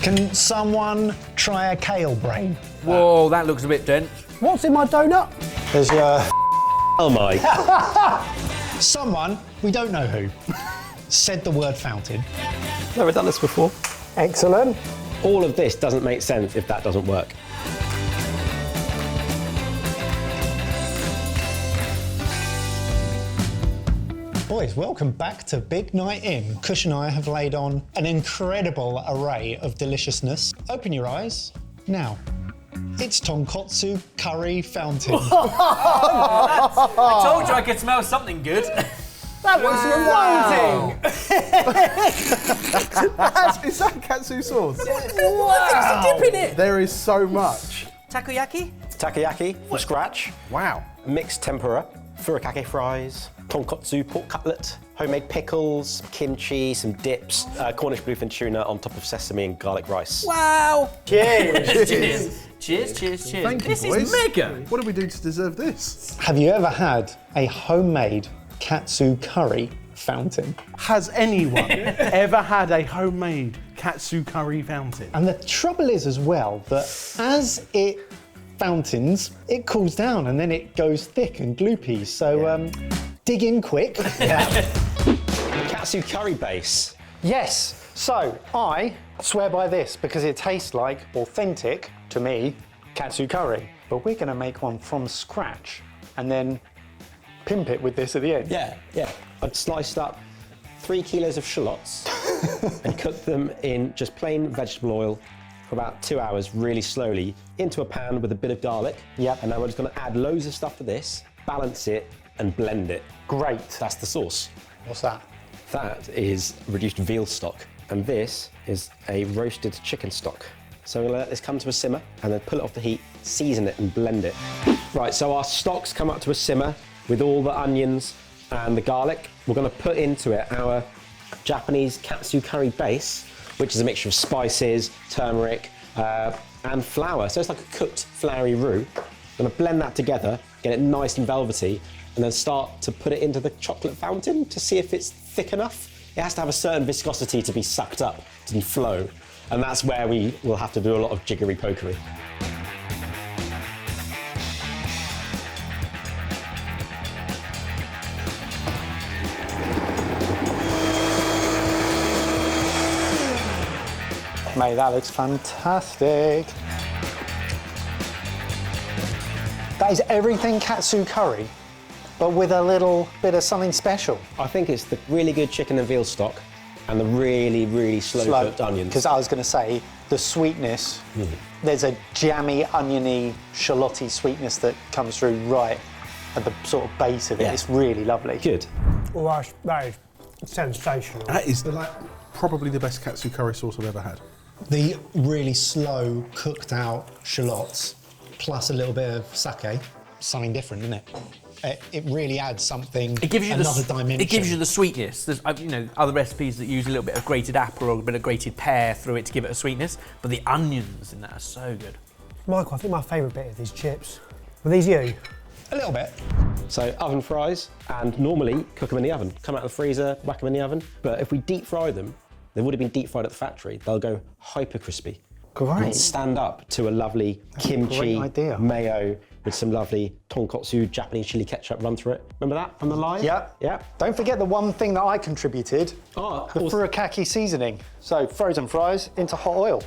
Can someone try a kale brain? Whoa, that looks a bit dense. What's in my donut? There's Oh my. someone, we don't know who, said the word fountain. Never done this before. Excellent. All of this doesn't make sense if that doesn't work. Boys, welcome back to Big Night In. Kush and I have laid on an incredible array of deliciousness. Open your eyes now. It's tonkatsu curry fountain. I told you I could smell something good. That was amazing! Is that katsu sauce? What's the dip in it? There is so much. Takoyaki? Takoyaki from scratch, Wow. mixed tempura, furikake fries, tonkatsu pork cutlet, homemade pickles, kimchi, some dips, Cornish bluefin tuna on top of sesame and garlic rice. Wow! Cheers! Cheers! Cheers, cheers, cheers. Thank you, This boys. is mega! What do we do to deserve this? Have you ever had a homemade katsu curry fountain? Has anyone ever had a homemade katsu curry fountain? And the trouble is as well that as it fountains, it cools down and then it goes thick and gloopy. So dig in quick. Katsu curry base. Yes, so I swear by this because it tastes like authentic, to me, katsu curry. But we're gonna make one from scratch and then pimp it with this at the end. Yeah. I've sliced up 3 kilos of shallots and cooked them in just plain vegetable oil for about 2 hours, really slowly, into a pan with a bit of garlic. Yep. And now we're just gonna add loads of stuff to this, balance it, and blend it. Great. That's the sauce. What's that? That is reduced veal stock, and this is a roasted chicken stock. So we're gonna let this come to a simmer, and then pull it off the heat, season it, and blend it. Right, so our stock's come up to a simmer with all the onions and the garlic. We're gonna put into it our Japanese katsu curry base, which is a mixture of spices, turmeric, and flour. So it's like a cooked floury roux. I'm gonna blend that together, get it nice and velvety, and then start to put it into the chocolate fountain to see if it's thick enough. It has to have a certain viscosity to be sucked up, to flow. And that's where we will have to do a lot of jiggery pokery. Mate, that looks fantastic. That is everything katsu curry, but with a little bit of something special. I think it's the really good chicken and veal stock and the really, really slow cooked onions. Because I was going to say, the sweetness, there's a jammy, oniony, shallotty sweetness that comes through right at the sort of base of it. Yeah. It's really lovely. Good. Well, that is sensational. That is probably the best katsu curry sauce I've ever had. The really slow, cooked out shallots, plus a little bit of sake, something different, isn't it? It really adds something, It gives you another dimension. It gives you the sweetness. There's other recipes that use a little bit of grated apple or a bit of grated pear through it to give it a sweetness, but the onions in that are so good. Michael, I think my favourite bit is these chips. Were these you? A little bit. So oven fries, and normally cook them in the oven. Come out of the freezer, whack them in the oven. But if we deep fry them, they would have been deep fried at the factory. They'll go hyper crispy. Great. And stand up to a lovely kimchi, great idea. mayo, with some lovely tonkatsu Japanese chili ketchup run through it. Remember that from the live? Yep. Yeah. Don't forget the one thing that I contributed, Oh, the furikake seasoning. So frozen fries into hot oil.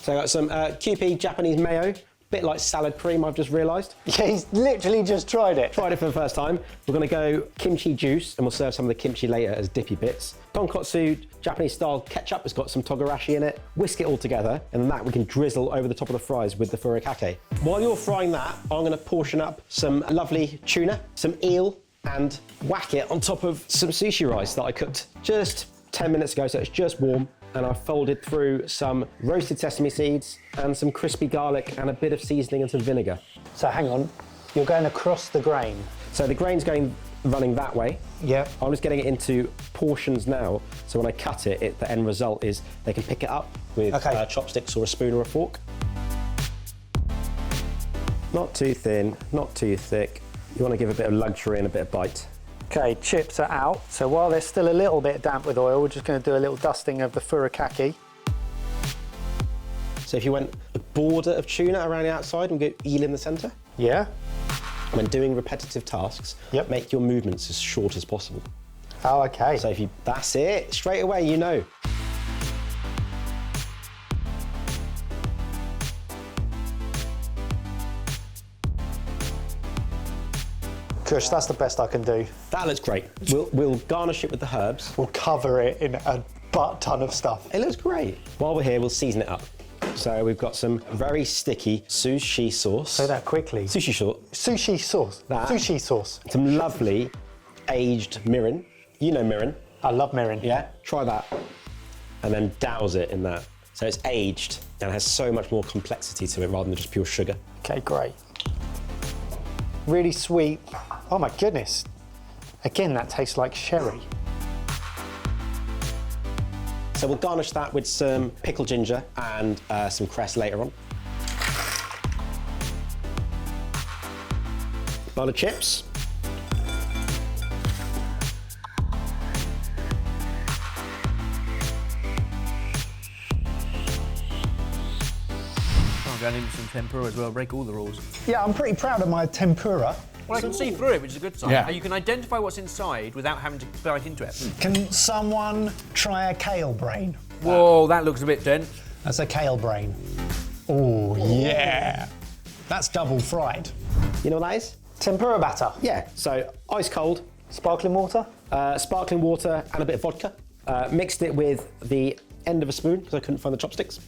So I got some QP Japanese mayo, bit like salad cream, I've just realised. Yeah, he's literally just tried it. Tried it for the first time. We're gonna go kimchi juice, and we'll serve some of the kimchi later as dippy bits. Tonkatsu Japanese style ketchup has got some togarashi in it. Whisk it all together, and then that we can drizzle over the top of the fries with the furikake. While you're frying that, I'm gonna portion up some lovely tuna, some eel, and whack it on top of some sushi rice that I cooked just 10 minutes ago, so it's just warm. And I've folded through some roasted sesame seeds and some crispy garlic and a bit of seasoning and some vinegar. So hang on, you're going across the grain. So the grain's running that way. Yep. I'm just getting it into portions now, so when I cut it, the end result is they can pick it up with chopsticks or a spoon or a fork. Not too thin, not too thick. You want to give a bit of luxury and a bit of bite. Okay, chips are out. So while they're still a little bit damp with oil, we're just going to do a little dusting of the furikake. So if you went a border of tuna around the outside and go eel in the centre, Yeah. when doing repetitive tasks, Yep. make your movements as short as possible. Oh, okay. So if you, that's it, straight away you know. Kush, that's the best I can do. That looks great. We'll garnish it with the herbs. We'll cover it in a butt ton of stuff. It looks great. While we're here, we'll season it up. So we've got some very sticky sushi sauce. Say that quickly. Sushi sauce. Sushi sauce. That. Sushi sauce. Some lovely aged mirin. You know mirin, I love mirin. yeah? Try that. And then douse it in that. So it's aged and has so much more complexity to it rather than just pure sugar. Okay, great. Really sweet. Oh my goodness. Again, that tastes like sherry. So we'll garnish that with some pickled ginger and some cress later on. Bowl of chips. I'm going in with some tempura as well, break all the rules. Yeah, I'm pretty proud of my tempura. Well, I can see through it, which is a good sign. Yeah. You can identify what's inside without having to bite into it. Can someone try a kale brain? Whoa, that looks a bit dense. That's a kale brain. Oh, yeah. That's double fried. You know what that is? Tempura batter. Yeah, so ice cold, Sparkling water. sparkling water and a bit of vodka. Mixed it with the end of a spoon because I couldn't find the chopsticks.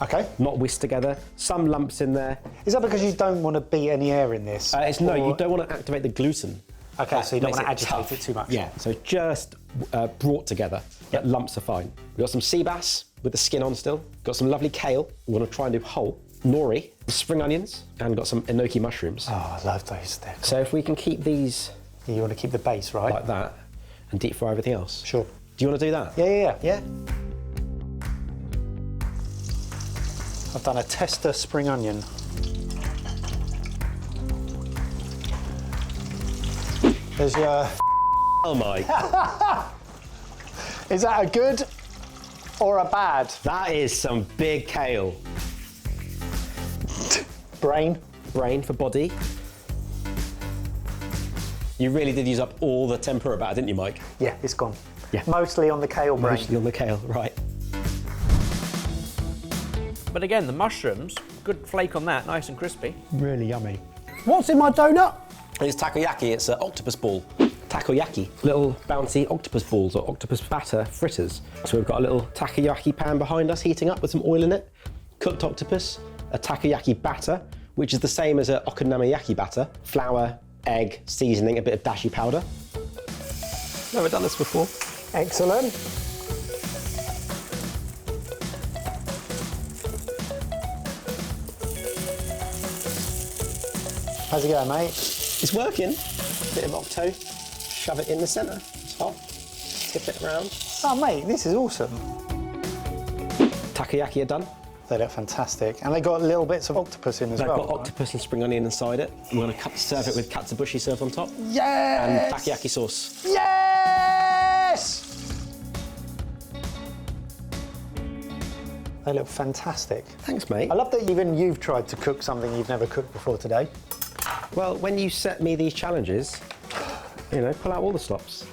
Okay. Not whisked together. Some lumps in there. Is that because you don't want to beat any air in this? No, Or- you don't want to activate the gluten. Okay, That so you don't makes want to agitate tough. it too much. Yeah, so just brought together. But lumps are fine. We've got some sea bass with the skin on still. Got some lovely kale. We're going to try and do whole. Nori, spring onions, and got some enoki mushrooms. Oh, I love those. They're cool. So if we can keep these You want to keep the base, right? like that and deep fry everything else. Sure. Do you want to do that? Yeah. I've done a tester spring onion. There's your... Oh my. Is that a good or a bad That is some big kale. brain? Brain for body. You really did use up all the tempura batter, didn't you, Mike? Yeah, it's gone. Yeah. Mostly on the kale brain. Mostly on the kale, right. But again, the mushrooms, good flake on that, nice and crispy. Really yummy. What's in my donut? It's takoyaki, it's an octopus ball. Takoyaki, little bouncy octopus balls or octopus batter fritters. So we've got a little takoyaki pan behind us heating up with some oil in it. Cooked octopus, a takoyaki batter, which is the same as an okonomiyaki batter. Flour, egg, seasoning, a bit of dashi powder. Never done this before. Excellent. How's it going, mate? It's working. Bit of octo, shove it in the centre. It's hot. Tip it around. Oh, mate, this is awesome. Takoyaki are done. They look fantastic. And they got little bits of octopus in as They've well. got octopus and spring onion inside it. We're going to serve it with katsubushi served on top. And Yes! takoyaki sauce. Yes! They look fantastic. Thanks, mate. I love that even you've tried to cook something you've never cooked before today. Well, when you set me these challenges, you know, pull out all the stops.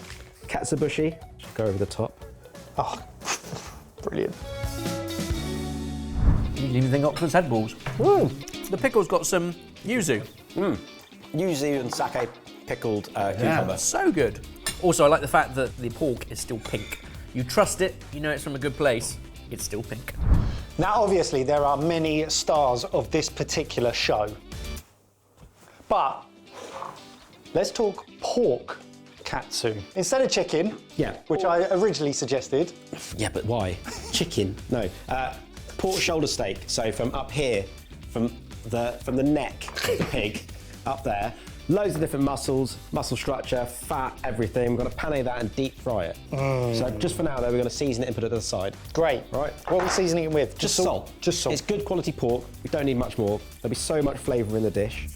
Katsubushi, go over the top. Oh, brilliant. You didn't even think octopus head balls. The pickle's got some yuzu. Yuzu and sake pickled cucumber. So good. Also, I like the fact that the pork is still pink. You trust it, you know it's from a good place, it's still pink. Now, obviously, there are many stars of this particular show. But let's talk pork katsu. Instead of chicken, Yeah. which I originally suggested. Yeah, but why? Chicken? No. Pork shoulder steak. So from up here, from the neck of the pig, up there, loads of different muscles, muscle structure, fat, everything. We're going to pane that and deep fry it. So just for now, though, we're going to season it and put it to the side. Great. Right. What are we seasoning it with? Just salt. Just salt. It's good quality pork. We don't need much more. There'll be so much flavour in the dish.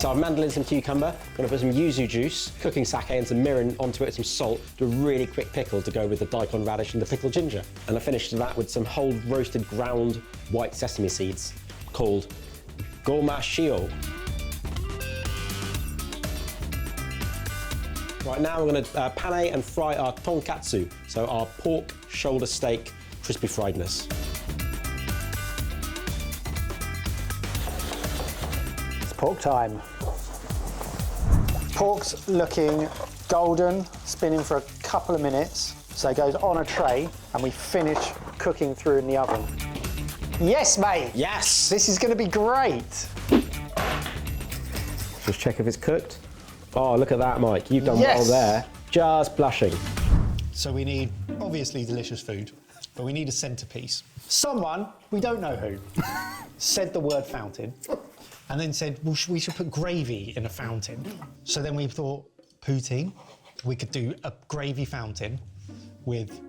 So I've mandolin some cucumber, gonna put some yuzu juice, cooking sake and some mirin onto it, some salt, do a really quick pickle to go with the daikon radish and the pickled ginger. And I finished that with some whole roasted ground white sesame seeds called gomashio. Right, now we're gonna pane and fry our tonkatsu, so our pork shoulder steak crispy friedness. It's pork time. Pork's looking golden, spinning for a couple of minutes. So it goes on a tray and we finish cooking through in the oven. Yes, mate. Yes! This is gonna be great. Just check if it's cooked. Oh, look at that, Mike. You've done Yes. well there. Just blushing. So we need, obviously, delicious food, but we need a centerpiece. Someone, we don't know who, said the word fountain and then said, well, we should put gravy in a fountain. So then we thought, poutine, we could do a gravy fountain with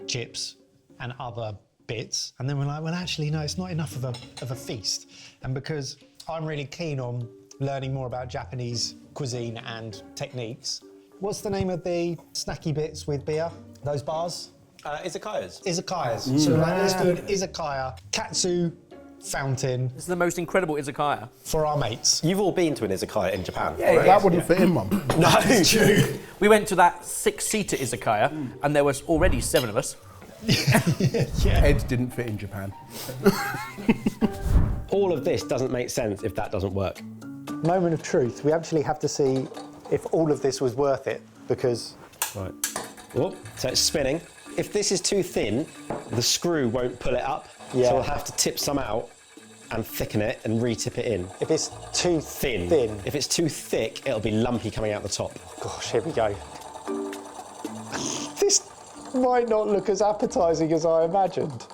chips and other bits. And then we're like, well, actually, no, it's not enough of a feast. And because I'm really keen on learning more about Japanese cuisine and techniques. What's the name of the snacky bits with beer? Those bars? Izakayas. Izakayas. So like, let's do an izakaya KATSU fountain This is the most incredible izakaya. for our mates. You've all been to an izakaya in Japan. That wouldn't fit in one. No, it's true. We went to that 6-seater izakaya, and there was already 7 of us. Heads didn't fit in Japan. All of this doesn't make sense if that doesn't work. Moment of truth. We actually have to see if all of this was worth it because Right. Oh, so it's spinning. If this is too thin, the screw won't pull it up. Yeah. So we'll have to tip some out and thicken it and re-tip it in. if it's too Thin. thin. If it's too thick, it'll be lumpy coming out the top. Gosh, here we go. This might not look as appetizing as I imagined.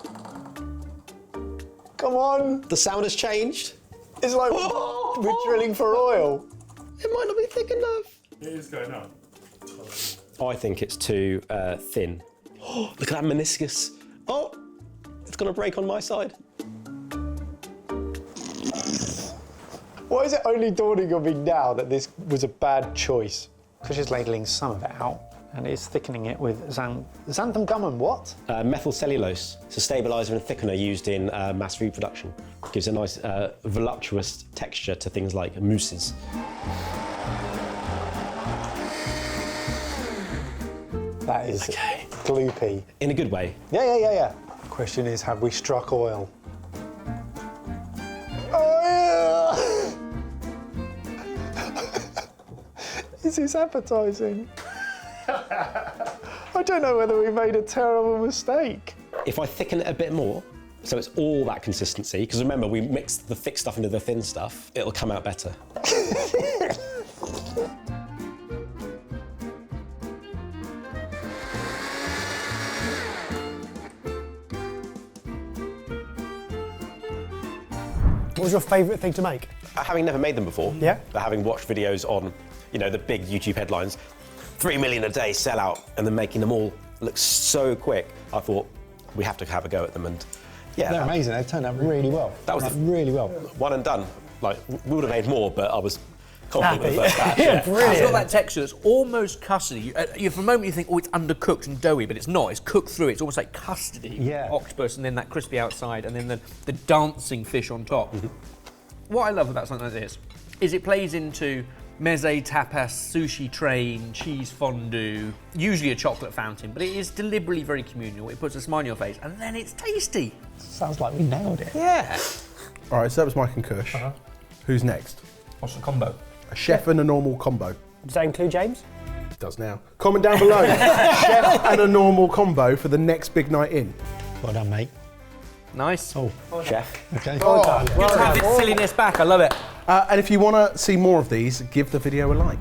Come on. The sound has changed. It's like Oh! we're drilling for oil. It might not be thick enough. It is going up. I think it's too thin. Oh, look at that meniscus. Oh, it's gonna break on my side. Why is it only dawning on me now that this was a bad choice? Kush is ladling some of it out and is thickening it with xanthan gum and what? Methyl cellulose. It's a stabiliser and thickener used in mass food production. Gives a nice voluptuous texture to things like mousses. That is gloopy. In a good way. Yeah. Question is, have we struck oil? Oh yeah! Is this appetizing? I don't know whether we made a terrible mistake. If I thicken it a bit more, so it's all that consistency, because remember, we mixed the thick stuff into the thin stuff, it'll come out better. What was your favourite thing to make? Having never made them before, Yeah. but having watched videos on, you know, the big YouTube headlines, 3 million a day sell out, and then making them all look so quick, I thought we have to have a go at them. And yeah, They're amazing. They've turned out really well. That was really well. one and done. Like, we would have made more, but I was confident with the first batch. Yeah, It's got brilliant. that texture that's almost custardy. For a moment you think, oh, it's undercooked and doughy, but it's not. It's cooked through. It's almost like custardy. Yeah. Octopus, and then that crispy outside, and then the dancing fish on top. What I love about something like this is it plays into meze, tapas, sushi train, cheese fondue, usually a chocolate fountain, but it is deliberately very communal. It puts a smile on your face, and then it's tasty. Sounds like we nailed it. Yeah. All right, so that was Mike and Kush. Who's next? What's the combo? A chef and a normal combo. Does that include James? It does now. Comment down below. Chef and a normal combo for the next big night in. Well done, mate. Nice. Oh, Chef. okay. Well done. Good to have its silliness back. I love it. And if you want to see more of these, give the video a like.